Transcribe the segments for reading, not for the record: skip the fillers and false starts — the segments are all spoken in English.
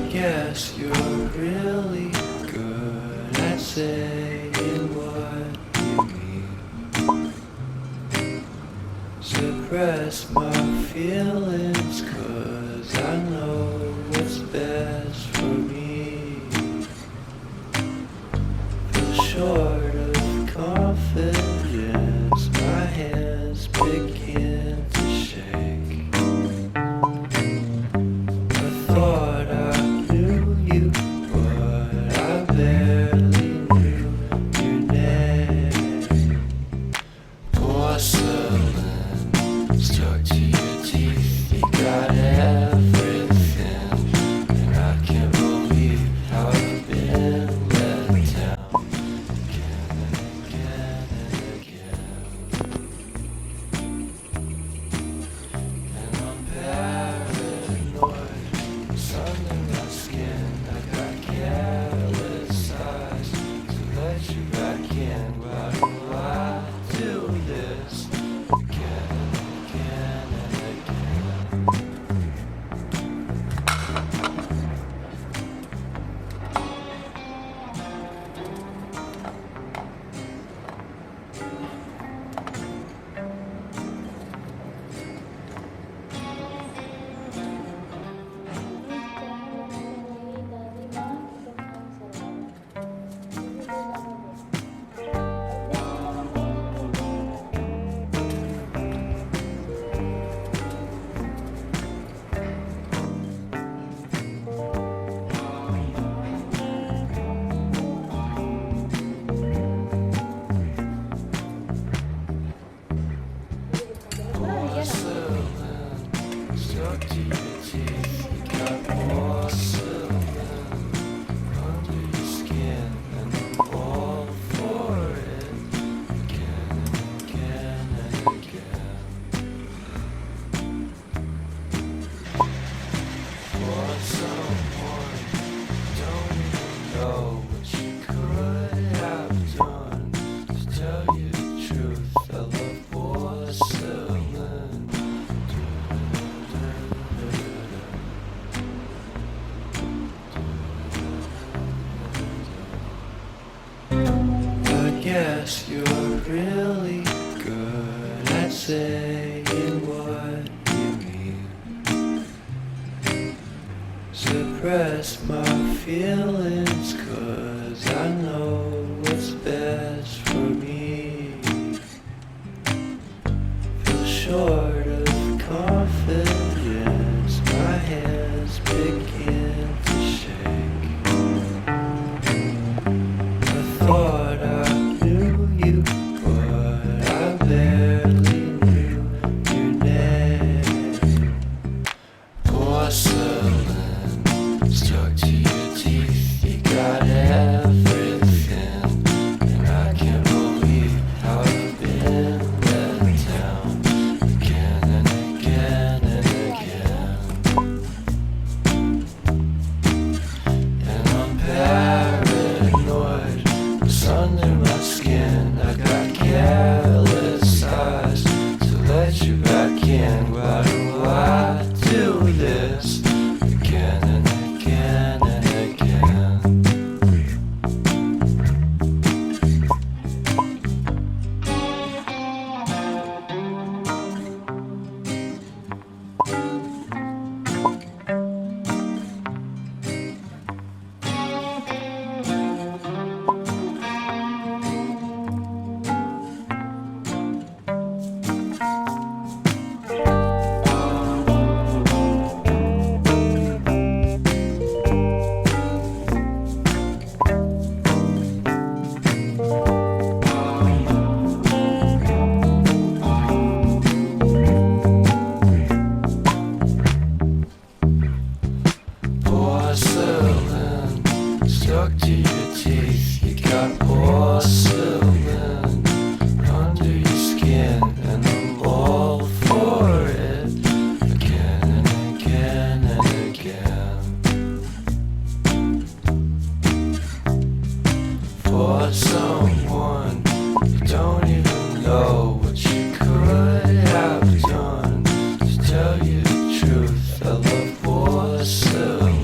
Guess you're really good at saying what you mean. Suppress my feelings, 'cause I know what's best for me. Feel short of confidence, my hands begin to shake. I thought I knew you, but I barely knew your name. Porcelain stuck to your teeth, you got everything, and I can't believe how I've been let down again and again and again. And I'm paranoid, it's under my skin. I got careless eyes to let you back in. Why do I do this again and again and again? Stuck to your teeth, you got porcelain under your skin, and I'm all for it again and again and again. For someone who don't even know what you could have done. To tell you the truth, I love porcelain. I guess you're really good at saying what you mean. Suppress my feelings, 'cause I know what's best for me. Feel short of confidence, my hands begin to shake. I thought I knew you, but I barely knew your name. Porcelain stuck to your teeth, you got everything, and I can't believe how I've been let down again and again and again. And I'm paranoid, it's under my skin. I got careless eyes know what you could have done. To tell you the truth, I love porcelain.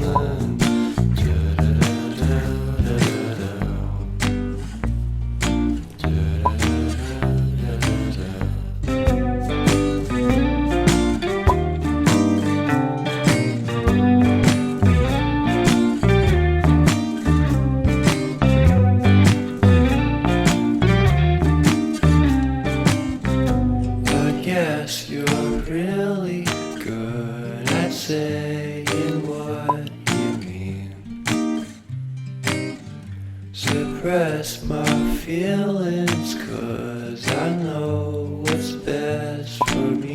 Yes, you're really good at saying what you mean. Suppress my feelings, 'cause I know what's best for me.